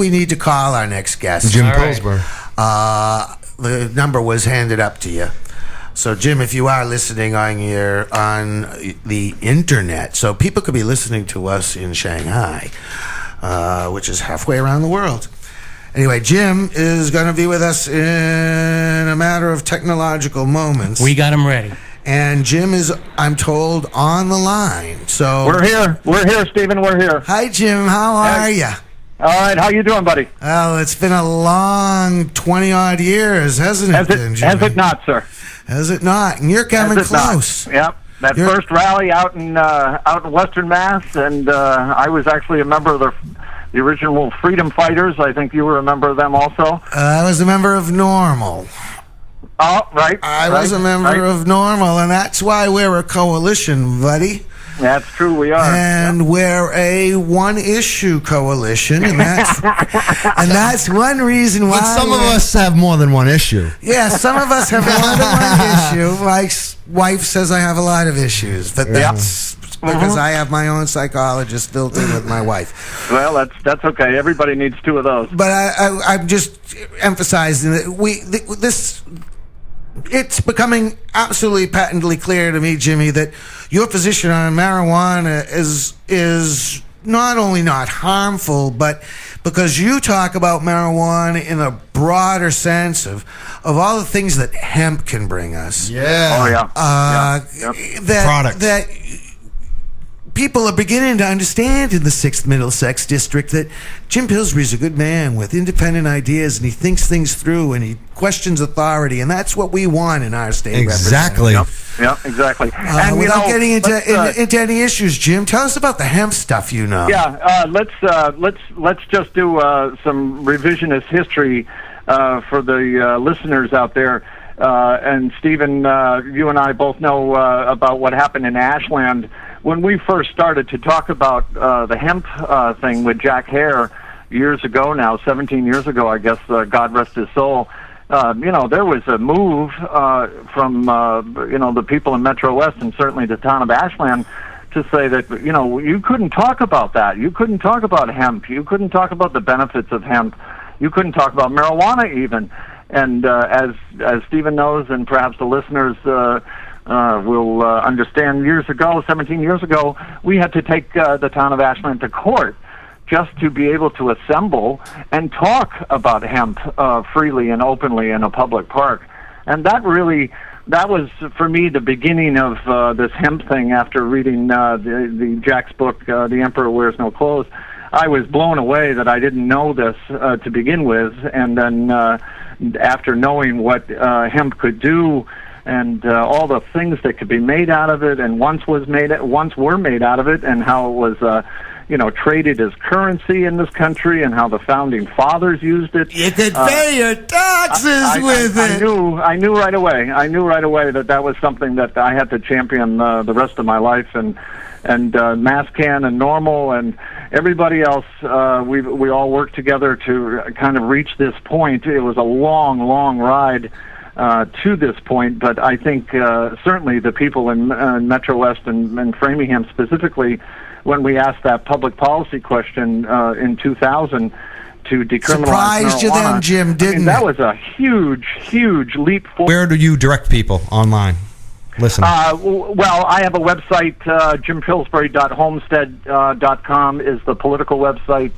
we need to call our next guest. Jim Pillsbury. The number was handed up to you. So, Jim, if you are listening on the internet, so people could be listening to us in Shanghai, which is halfway around the world. Anyway, Jim is going to be with us in a matter of technological moments. We got him ready. And Jim is, I'm told, on the line. So We're here, Stephen. We're here. Hi, Jim. How are you? All right. How you doing, buddy? Well, it's been a long 20-odd years, hasn't it, Jim? Has it not, sir? Has it not? And you're coming close. Not? Yep. That first rally out in Western Mass, and I was actually a member of the original Freedom Fighters. I think you were a member of them also. I was a member of Normal. Oh, right. I was a member of Normal, and that's why we're a coalition, buddy. That's true, we are. And we're a one-issue coalition, and that's one reason why. But some of us have more than one issue. Yeah, some of us have more than one issue. My wife says I have a lot of issues, but that's because I have my own psychologist built in with my wife. Well, that's okay. Everybody needs two of those. But I'm just emphasizing that it's becoming absolutely patently clear to me, Jimmy, that your position on marijuana is not only not harmful, but because you talk about marijuana in a broader sense of all the things that hemp can bring us. Yeah. Oh, yeah. That people are beginning to understand in the 6th Middlesex District that Jim Pillsbury's a good man with independent ideas, and he thinks things through, and he questions authority, and that's what we want in our state. Exactly. Yep, exactly. And without getting into any issues, Jim, tell us about the hemp stuff you know. Yeah, let's just do some revisionist history for the listeners out there. And Stephen, you and I both know about what happened in Ashland when we first started to talk about the hemp thing with Jack Hare years ago now, 17 years ago, I guess, God rest his soul. There was a move from, the people in Metro West and certainly the town of Ashland to say that, you couldn't talk about that. You couldn't talk about hemp. You couldn't talk about the benefits of hemp. You couldn't talk about marijuana even. And as Stephen knows, and perhaps the listeners will understand, 17 years ago, we had to take the town of Ashland to court just to be able to assemble and talk about hemp freely and openly in a public park. And that was, for me, the beginning of this hemp thing after reading the Jack's book, The Emperor Wears No Clothes. I was blown away that I didn't know this to begin with, and then after knowing what hemp could do and all the things that could be made out of it and once were made out of it, and how it was traded as currency in this country, and how the founding fathers used it. You could pay your taxes with it. I knew right away. I knew right away that was something that I had to champion the rest of my life, and Masscan and Normal and everybody else. We all worked together to kind of reach this point. It was a long, long ride to this point, but I think certainly the people in Metro West and Framingham specifically, when we asked that public policy question in 2000 to decriminalize surprised marijuana, you then, Jim, didn't that was a huge, huge leap forward. Where do you direct people online? Listen. Well, I have a website, jimpillsbury.homestead.com is the political website.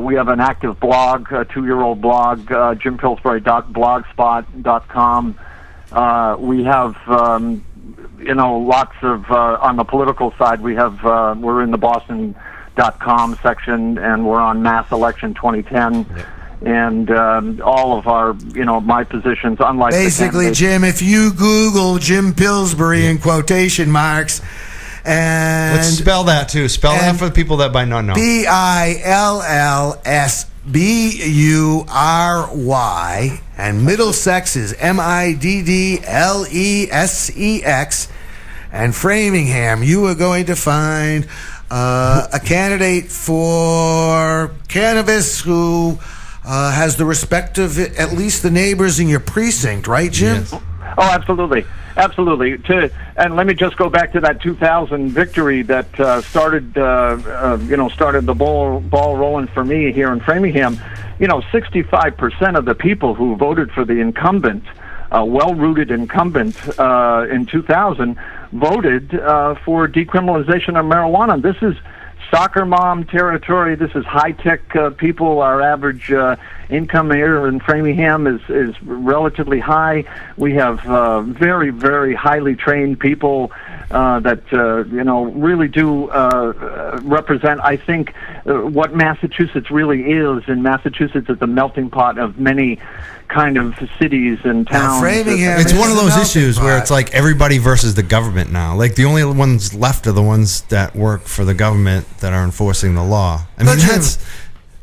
We have an active blog, a 2-year-old blog, jimpillsbury.blogspot.com. We have, lots of, on the political side, we're in the Boston.com section, and we're on Mass Election 2010. Yeah. And all of our, my positions, unlike basically, Jim, if you Google Jim Pillsbury in quotation marks, and let's spell that too. Spell that for the people that might not know. BILLSBURY, and Middlesex is MIDDLESEX, and Framingham, you are going to find a candidate for Cannabis who has the respect of at least the neighbors in your precinct, right, Jim? Yes. Oh, absolutely, absolutely. And let me just go back to that 2000 victory that started the ball rolling for me here in Framingham. 65% of the people who voted for the incumbent, well-rooted incumbent in 2000, voted for decriminalization of marijuana. This is soccer mom territory. This is high-tech people. Our average income here in Framingham is relatively high. We have very, very highly trained people that really do represent, I think, what Massachusetts really is. And Massachusetts is a melting pot of many kind of cities and towns. Framingham It's one of those issues where pot. it's like everybody versus the government now. Like the only ones left are the ones that work for the government that are enforcing the law. I mean,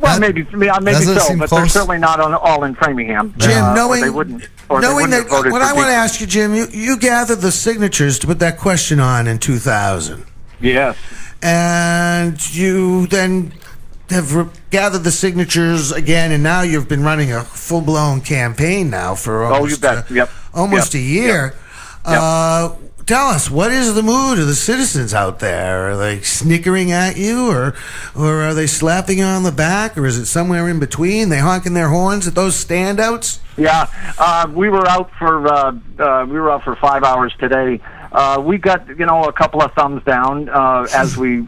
Maybe so, seem but close? they're certainly not all in Framingham. Jim, knowing they wouldn't have that, voted what for I want to decrim. ask you, Jim, you gathered the signatures to put that question on in 2000, Yes. and you then have gathered the signatures again, and now you've been running a full-blown campaign now for almost, you bet. Yep. almost Yep. a year. Yep. Tell us, what is the mood of the citizens out there? Are they snickering at you, or are they slapping you on the back, or is it somewhere in between? They honking their horns at those standouts? Yeah, we were out for 5 hours today. We got a couple of thumbs down as we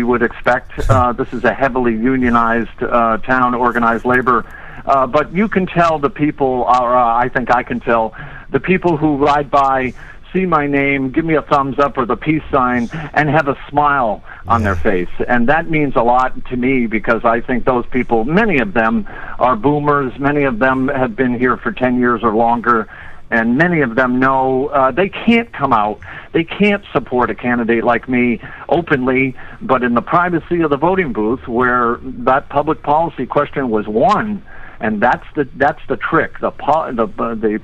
would expect. This is a heavily unionized town, organized labor. But you can tell the people are. I think I can tell the people who ride by, see my name, give me a thumbs up or the peace sign, and have a smile on their face. And that means a lot to me, because I think those people, many of them are boomers, many of them have been here for 10 years or longer, and many of them know they can't come out, they can't support a candidate like me openly, but in the privacy of the voting booth, where that public policy question was won. And that's the trick, the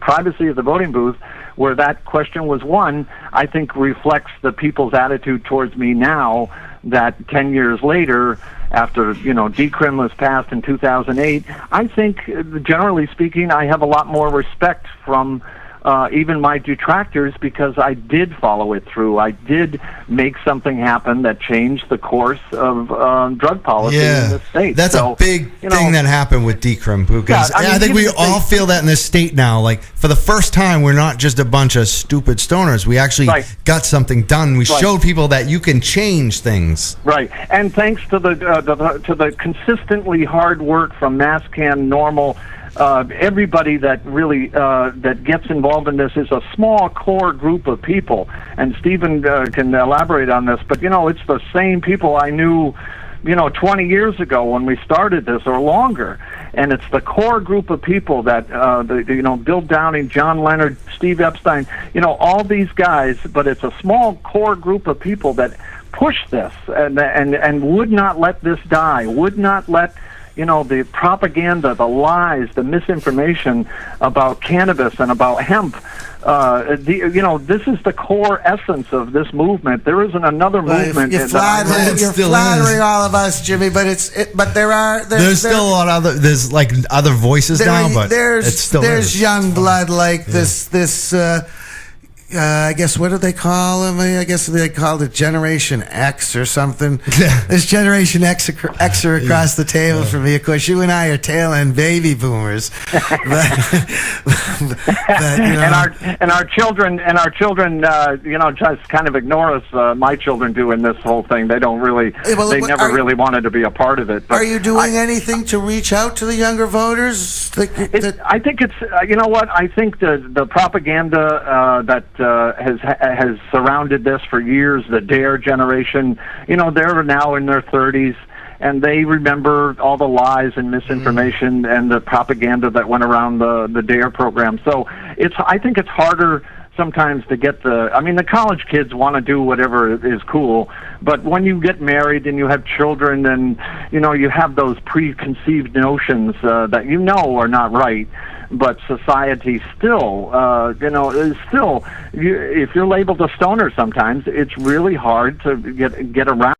privacy of the voting booth, where that question was won, I think reflects the people's attitude towards me now, that 10 years later, after decrim was passed in 2008, I think, generally speaking, I have a lot more respect from even my detractors, because I did follow it through. I did make something happen that changed the course of drug policy in the state. That's a big thing that happened with decrim, because I think we all feel that in this state now. Like, for the first time, we're not just a bunch of stupid stoners. We actually got something done. We showed people that you can change things. Right, and thanks to the consistently hard work from MassCan, Normal, everybody that really that gets involved in this is a small core group of people, and Stephen can elaborate on this. But it's the same people I knew, 20 years ago when we started this, or longer. And it's the core group of people that Bill Downing, John Leonard, Steve Epstein, all these guys. But it's a small core group of people that push this and would not let this die. Would not let the propaganda, the lies, the misinformation about cannabis and about hemp. This is the core essence of this movement. There isn't another movement. You're flattering all of us, Jimmy, but there's still a lot of there's like other voices now, but there's young blood like this. I guess, what do they call them? I guess they called it Generation X or something. There's Generation Xer across the table from me. Of course, you and I are tail end baby boomers. And our children, just kind of ignore us. My children do in this whole thing. They don't really. They never really wanted to be a part of it. But are you doing anything to reach out to the younger voters? I think it's. You know what? I think the propaganda that has surrounded this for years, the DARE generation, they're now in their 30s, and they remember all the lies and misinformation and the propaganda that went around the DARE program. So I think it's harder sometimes to get the college kids want to do whatever is cool, but when you get married and you have children and, you have those preconceived notions that are not right, but society still, if you're labeled a stoner sometimes, it's really hard to get around.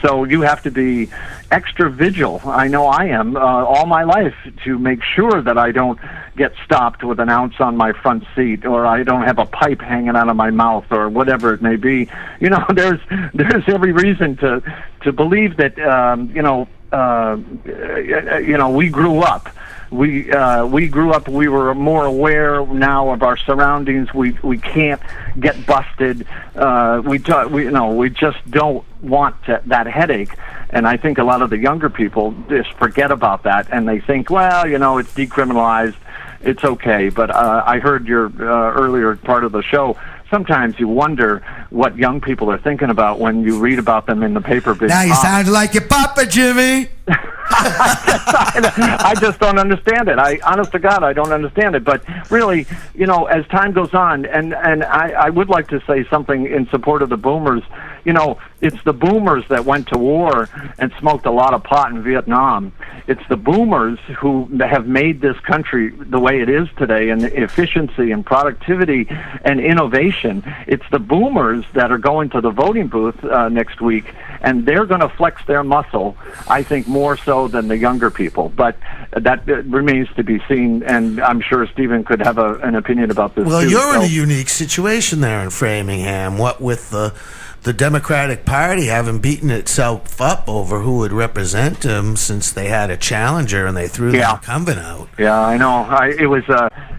So you have to be extra vigilant. I know I am all my life, to make sure that I don't get stopped with an ounce on my front seat, or I don't have a pipe hanging out of my mouth, or whatever it may be. There's every reason to believe that we grew up. We grew up. We were more aware now of our surroundings. We can't get busted. We just don't want that headache. And I think a lot of the younger people just forget about that, and they think, well, it's decriminalized, it's okay. But I heard your earlier part of the show. Sometimes you wonder what young people are thinking about when you read about them in the paper. Now you sound like your papa, Jimmy. I just don't understand it. Honest to God, I don't understand it. But really, as time goes on, and I would like to say something in support of the boomers. It's the boomers that went to war and smoked a lot of pot in Vietnam. It's the boomers who have made this country the way it is today, and efficiency and productivity and innovation. It's the boomers that are going to the voting booth next week, and they're going to flex their muscle, I think, more so than the younger people. But that remains to be seen, and I'm sure Stephen could have an opinion about this. Well, too, you're in a unique situation there in Framingham. What with the Democratic Party having beaten itself up over who would represent them since they had a challenger and they threw the incumbent out. Yeah, I know.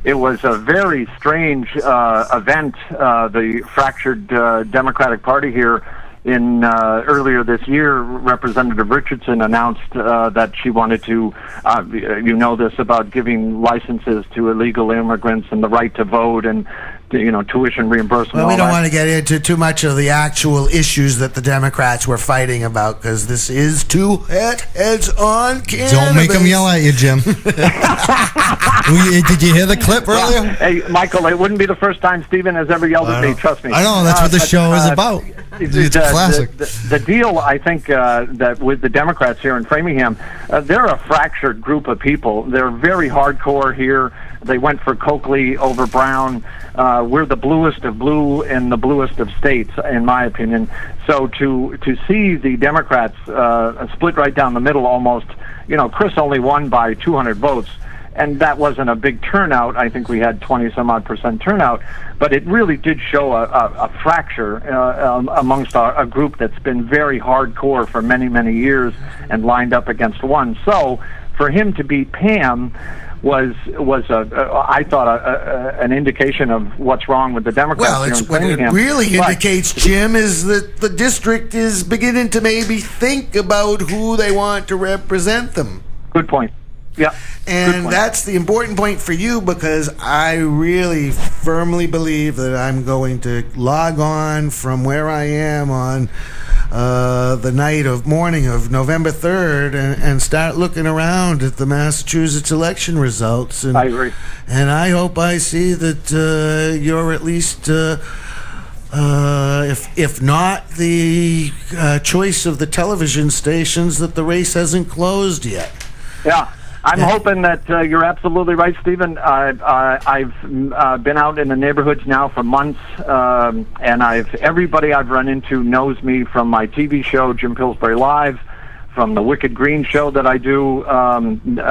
It was a very strange event. The fractured Democratic Party here in earlier this year, Representative Richardson announced that she wanted to, this about giving licenses to illegal immigrants and the right to vote and tuition reimbursement. Well, we don't want to get into too much of the actual issues that the Democrats were fighting about, because this is two heads on cannabis. Don't make them yell at you, Jim. Did you hear the clip earlier? Hey, Michael, it wouldn't be the first time Stephen has ever yelled at me. Trust me. I know, that's what the show is about. It's classic. The deal, I think, that with the Democrats here in Framingham, they're a fractured group of people. They're very hardcore here. They went for Coakley over Brown. We're the bluest of blue and the bluest of states, in my opinion. So to see the Democrats split right down the middle almost, Chris only won by 200 votes. And that wasn't a big turnout. I think we had 20-some-odd% turnout. But it really did show a fracture amongst a group that's been very hardcore for many, many years and lined up against one. So for him to beat Pam was I thought an indication of what's wrong with the Democrats. Well, here in what it Framingham. really indicates, Jim, is that the district is beginning to maybe think about who they want to represent them. Good point. Yeah. And that's the important point for you, because I really firmly believe that I'm going to log on from where I am on the morning of November 3rd and start looking around at the Massachusetts election results. And, I agree. And I hope I see that you're at least, if not the choice of the television stations, that the race hasn't closed yet. Yeah. I'm hoping that you're absolutely right, Stephen. I've been out in the neighborhoods now for months, and everybody I've run into knows me from my TV show, Jim Pillsbury Live, from the Wicked Green show that I do,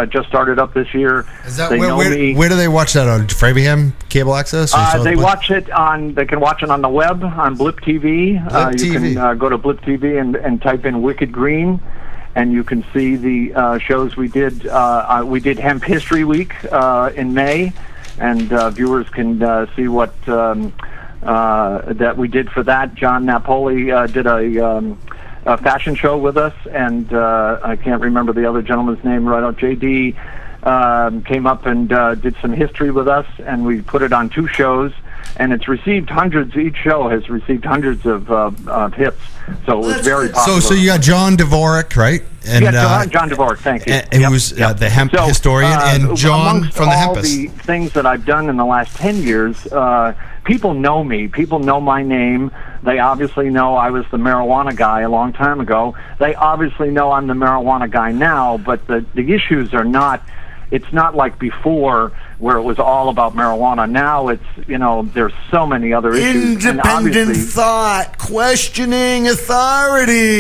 just started up this year. Is that where do they watch that on? Framingham cable access? They watch it on. They can watch it on the web on Blip TV. You can go to Blip TV and type in Wicked Green, and you can see the shows we did. We did Hemp History Week in May, and viewers can see what that we did for that. John Napoli did a fashion show with us, and I can't remember the other gentleman's name right now. JD came up and did some history with us, and we put it on 2 shows. And it's received hundreds. Each show has received hundreds of hits. So it was very popular. So you got John Dvorak, right? And, John Dvorak. Thank you. He was the hemp historian, and John from the Hempus. All the things that I've done in the last 10 years, people know me. People know my name. They obviously know I was the marijuana guy a long time ago. They obviously know I'm the marijuana guy now. But the issues are not. It's not like before, where it was all about marijuana. Now it's, there's so many other issues. Independent thought, questioning authority.